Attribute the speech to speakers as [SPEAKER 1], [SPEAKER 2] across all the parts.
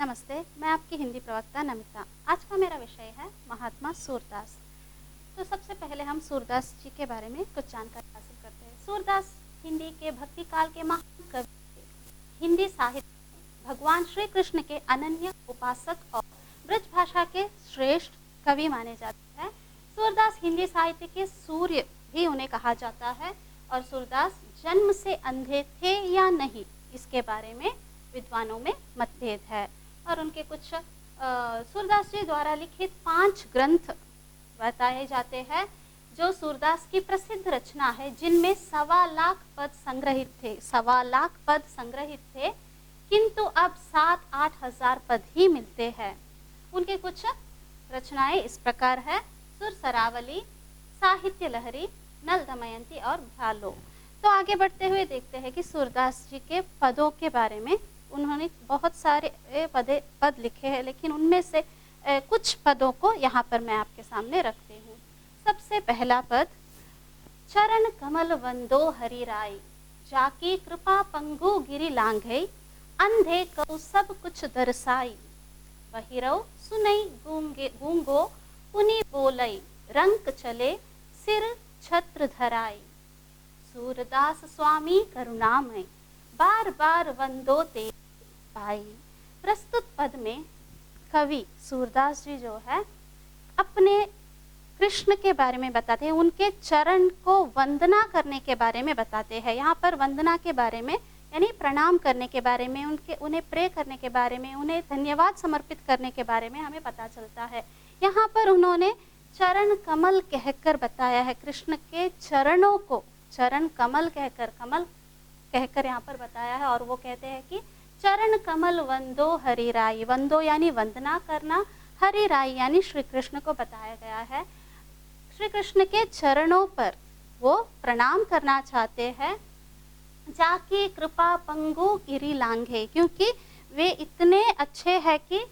[SPEAKER 1] नमस्ते, मैं आपकी हिंदी प्रवक्ता नमिता। आज का मेरा विषय है महात्मा सूरदास। तो सबसे पहले हम सूरदास जी के बारे में कुछ जानकारी हासिल करते हैं। सूरदास हिंदी के भक्ति काल के महान कवि थे। हिंदी साहित्य में भगवान श्री कृष्ण के अनन्य उपासक और ब्रज भाषा के श्रेष्ठ कवि माने जाते हैं। सूरदास हिंदी साहित्य के सूर्य भी उन्हें कहा जाता है और सूरदास जन्म से अंधे थे या नहीं, इसके बारे में विद्वानों में मतभेद है। और उनके कुछ सूरदास जी द्वारा लिखित 5 ग्रंथ बताए जाते हैं जो सूरदास की प्रसिद्ध रचना है, जिनमें 1.25 पद संग्रहित थे। 1.25 पद संग्रहित थे, किंतु अब 7-8 हजार पद ही मिलते हैं। उनके कुछ रचनाएं इस प्रकार है: सुरसरावली, साहित्य लहरी, नल दमयंती और भालो। तो आगे बढ़ते हुए देखते हैं कि सूरदास जी के पदों के बारे में। उन्होंने बहुत सारे पद लिखे हैं, लेकिन उनमें से कुछ पदों को यहाँ पर मैं आपके सामने रखती हूँ। सबसे पहला पद: चरण कमल वंदो हरि राई, जाकी कृपा पंगु गिरि लांघई, अंधे को सब कुछ दरसाई, बहिरौ सुनई गूंगो पुनि बोलई, रंक चले सिर छत्र धराई, सूरदास स्वामी करुणामय, बार बार वंदो ते पाई। प्रस्तुत पद में कवि सूरदास जी जो है अपने कृष्ण के बारे में बताते हैं, उनके चरण को वंदना करने के बारे में बताते हैं। यहाँ पर वंदना के बारे में यानी प्रणाम करने के बारे में, उन्हें प्रे करने के बारे में, उन्हें धन्यवाद समर्पित करने के बारे में हमें पता चलता है। यहाँ पर उन्होंने चरण कमल कहकर बताया है, कृष्ण के चरणों को चरण कमल कहकर यहाँ पर बताया है। और वो कहते हैं कि चरण कमल वंदो हरि राई, वंदो यानी वंदना करना, हरि राई यानी श्री कृष्ण को बताया गया है। श्री कृष्ण के चरणों पर वो प्रणाम करना चाहते हैं। जाकी कृपा पंगु गिरि लांघे, क्योंकि वे इतने अच्छे हैं कि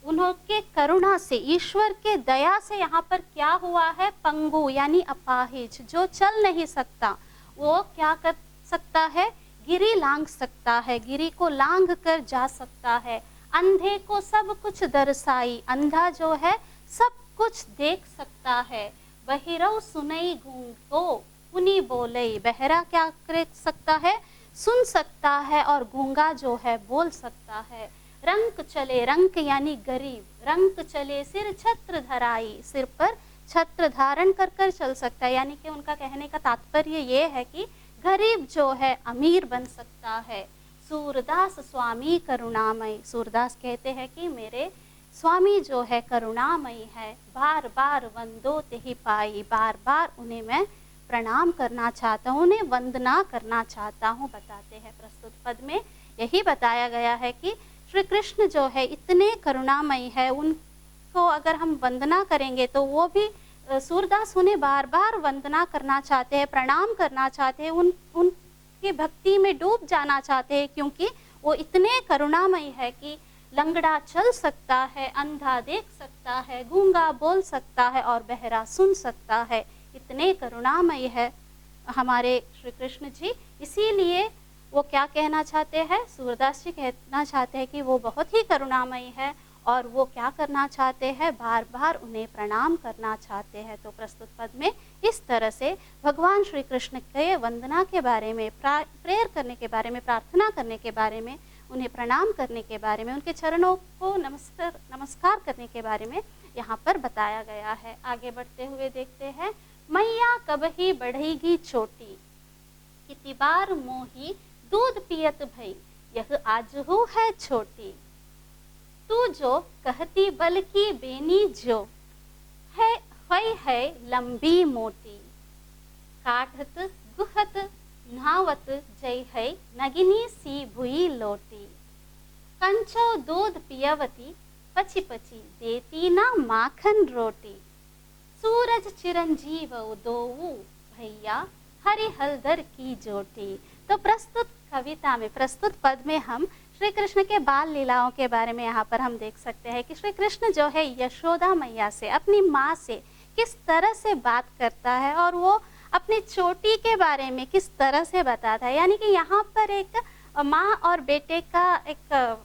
[SPEAKER 1] उनके करुणा से, ईश्वर के दया से यहाँ पर क्या हुआ है, पंगु यानी अपाहिज, जो चल नहीं सकता, वो क्या कर सकता है, गिरी लांघ सकता है, गिरी को लांघ कर जा सकता है। अंधे को सब कुछ दरसाई, अंधा जो है सब कुछ देख सकता है। बहिरौ सुनई गूंगो पुनि बोलई, बहरा क्या कर सकता है, सुन सकता है, और गूंगा जो है बोल सकता है। रंक चले, रंक यानी गरीब, रंक चले सिर छत्र धराई, सिर पर छत्र धारण कर कर चल सकता है। यानी कि उनका कहने का तात्पर्य ये है कि गरीब जो है अमीर बन सकता है। सूरदास स्वामी करुणामय, सूरदास कहते हैं कि मेरे स्वामी जो है करुणामयी है, बार बार वंदो तेहि पाई, बार बार उन्हें मैं प्रणाम करना चाहता हूँ, उन्हें वंदना करना चाहता हूँ, बताते हैं। प्रस्तुत पद में यही बताया गया है कि श्री कृष्ण जो है इतने करुणामयी है, उनको अगर हम वंदना करेंगे तो वो भी, सूरदास उन्हें बार बार वंदना करना चाहते हैं, प्रणाम करना चाहते हैं, उनकी भक्ति में डूब जाना चाहते हैं, क्योंकि वो इतने करुणामयी है कि लंगड़ा चल सकता है, अंधा देख सकता है, गूंगा बोल सकता है और बहरा सुन सकता है। इतने करुणामयी है हमारे श्री कृष्ण जी। इसीलिए वो क्या कहना चाहते हैं, सूरदास जी कहना चाहते हैं कि वो बहुत ही करुणामयी है, और वो क्या करना चाहते हैं, बार बार उन्हें प्रणाम करना चाहते हैं। तो प्रस्तुत पद में इस तरह से भगवान श्री कृष्ण के वंदना के बारे में, प्रेयर करने के बारे में, प्रार्थना करने के बारे में, उन्हें प्रणाम करने के बारे में, उनके चरणों को नमस्कार करने के बारे में यहाँ पर बताया गया है। आगे बढ़ते हुए देखते हैं: मैया कबही बढ़ेगी चोटी, कितनी बार मोही दूध पियत भई, यह आजहू है छोटी, तू जो कहती बल की बेनी जो है लंबी मोटी, काढ़त गुहत नहावत जय है नगिनी सी भुई लोटी, कंचो दूध पियवती पची पची देती ना माखन रोटी, सूरज चिरंजीव दोऊ भैया हरि हलदर की जोटी। तो प्रस्तुत कविता में, प्रस्तुत पद में हम श्री कृष्ण के बाल लीलाओं के बारे में यहाँ पर हम देख सकते हैं कि श्री कृष्ण जो है यशोदा मैया से, अपनी माँ से किस तरह से बात करता है, और वो अपनी चोटी के बारे में किस तरह से बताता है। यानी कि यहाँ पर एक माँ और बेटे का एक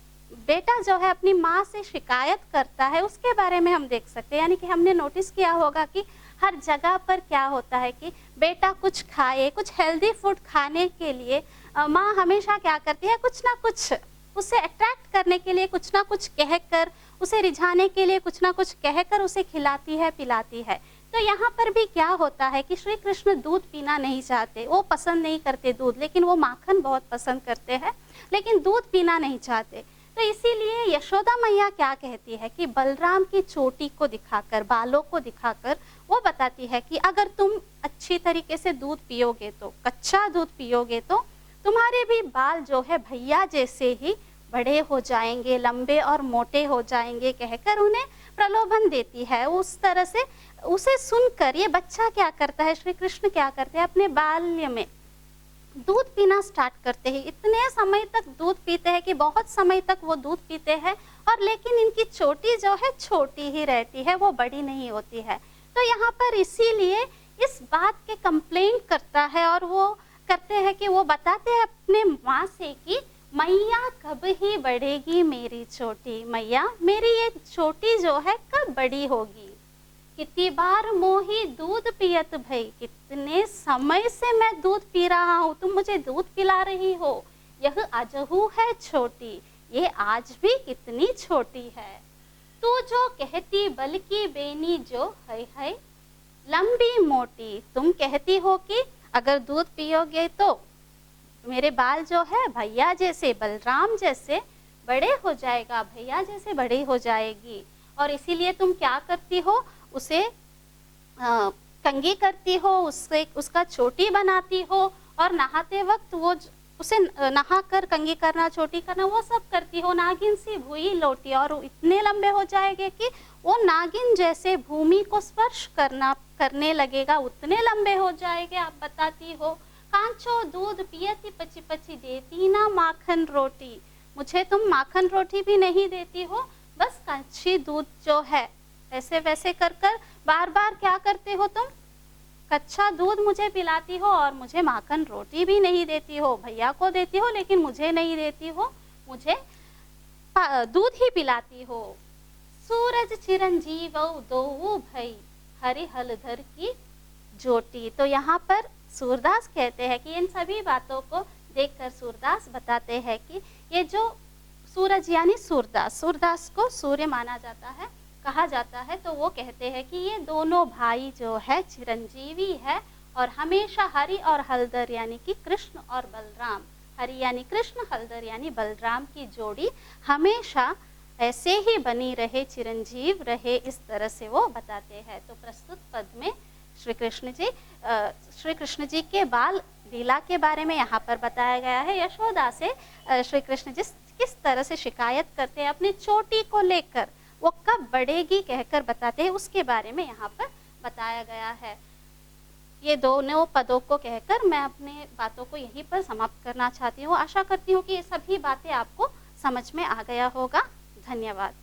[SPEAKER 1] बेटा जो है अपनी माँ से शिकायत करता है, उसके बारे में हम देख सकते हैं। यानी कि हमने नोटिस किया होगा कि हर जगह पर क्या होता है कि बेटा कुछ खाए, कुछ हेल्दी फूड खाने के लिए माँ हमेशा क्या करती है, कुछ ना कुछ उसे अट्रैक्ट करने के लिए कुछ ना कुछ कहकर, उसे रिझाने के लिए कुछ ना कुछ कहकर उसे खिलाती है, पिलाती है। तो यहाँ पर भी क्या होता है कि श्री कृष्ण दूध पीना नहीं चाहते, वो पसंद नहीं करते दूध, लेकिन वो माखन बहुत पसंद करते हैं, लेकिन दूध पीना नहीं चाहते। तो इसीलिए यशोदा मैया क्या कहती है कि बलराम की चोटी को दिखाकर, बालों को दिखाकर वो बताती है कि अगर तुम अच्छी तरीके से दूध पियोगे, तो कच्चा दूध पियोगे, तो तुम्हारे भी बाल जो है भैया जैसे ही बड़े हो जाएंगे, लंबे और मोटे हो जाएंगे, कहकर उन्हें प्रलोभन देती है। उस तरह से उसे सुनकर ये बच्चा क्या करता है, श्री कृष्ण क्या करते हैं, अपने बाल्य में दूध पीना स्टार्ट करते हैं। इतने समय तक दूध पीते हैं कि बहुत समय तक वो दूध पीते हैं, और लेकिन इनकी चोटी जो है छोटी ही रहती है, वो बड़ी नहीं होती है। तो यहाँ पर इसीलिए इस बात के कंप्लेंट करता है, और वो करते हैं कि वो बताते हैं अपने माँ से कि मैया कब ही बढ़ेगी मेरी चोटी, मैया मेरी ये चोटी जो है कब बड़ी होगी। कितनी बार मोही दूध पियत भई, कितने समय से मैं दूध पी रहा हूँ, तुम मुझे दूध पिला रही हो। यह अजहू है छोटी, ये आज भी कितनी छोटी है। तू जो कहती बल की बेनी जो है लंबी मोटी, तुम कहती हो कि अगर दूध पियोगे तो मेरे बाल जो है भैया जैसे, बलराम जैसे बड़े हो जाएगा, भैया जैसे बड़ी हो जाएगी, और इसीलिए तुम क्या करती हो, उसे कंघी करती हो, उससे उसका चोटी बनाती हो, और नहाते वक्त वो उसे नहाकर कंघी करना, चोटी करना, वो सब करती हो। नागिन सी भूई लोटी, और इतने लंबे हो जाएंगे कि वो नागिन जैसे भूमि को स्पर्श करने लगेगा, उतने लंबे हो जाएंगे। आप बताती हो कांचो दूध पियती पची पची, देती ना माखन रोटी, मुझे तुम माखन रोटी भी नहीं देती हो, बस कच्ची दूध जो है ऐसे वैसे कर कर बार बार क्या करते हो, तुम कच्चा दूध मुझे पिलाती हो, और मुझे माखन रोटी भी नहीं देती हो। भैया को देती हो लेकिन मुझे नहीं देती हो, मुझे दूध ही पिलाती हो। सूरज चिरंजीव दो भई, हरि हलधर की जोटी। तो यहाँ पर सूरदास कहते हैं कि इन सभी बातों को देखकर सूरदास बताते हैं कि ये जो सूरज यानी सूरदास, सूरदास को सूर्य माना जाता है, कहा जाता है, तो वो कहते हैं कि ये दोनों भाई जो है चिरंजीवी है, और हमेशा हरि और हलधर यानी कि कृष्ण और बलराम, हरि यानी कृष्ण, हलधर यानी बलराम की जोड़ी हमेशा ऐसे ही बनी रहे, चिरंजीव रहे, इस तरह से वो बताते हैं। तो प्रस्तुत पद में श्री कृष्ण जी के बाल लीला के बारे में यहाँ पर बताया गया है। यशोदा से श्री कृष्ण जी किस तरह से शिकायत करते हैं अपनी चोटी को लेकर, वो कब बढ़ेगी कहकर बताते हैं, उसके बारे में यहाँ पर बताया गया है। ये दोनों पदों को कहकर मैं अपने बातों को यहीं पर समाप्त करना चाहती हूँ। आशा करती हूँ कि ये सभी बातें आपको समझ में आ गया होगा। धन्यवाद।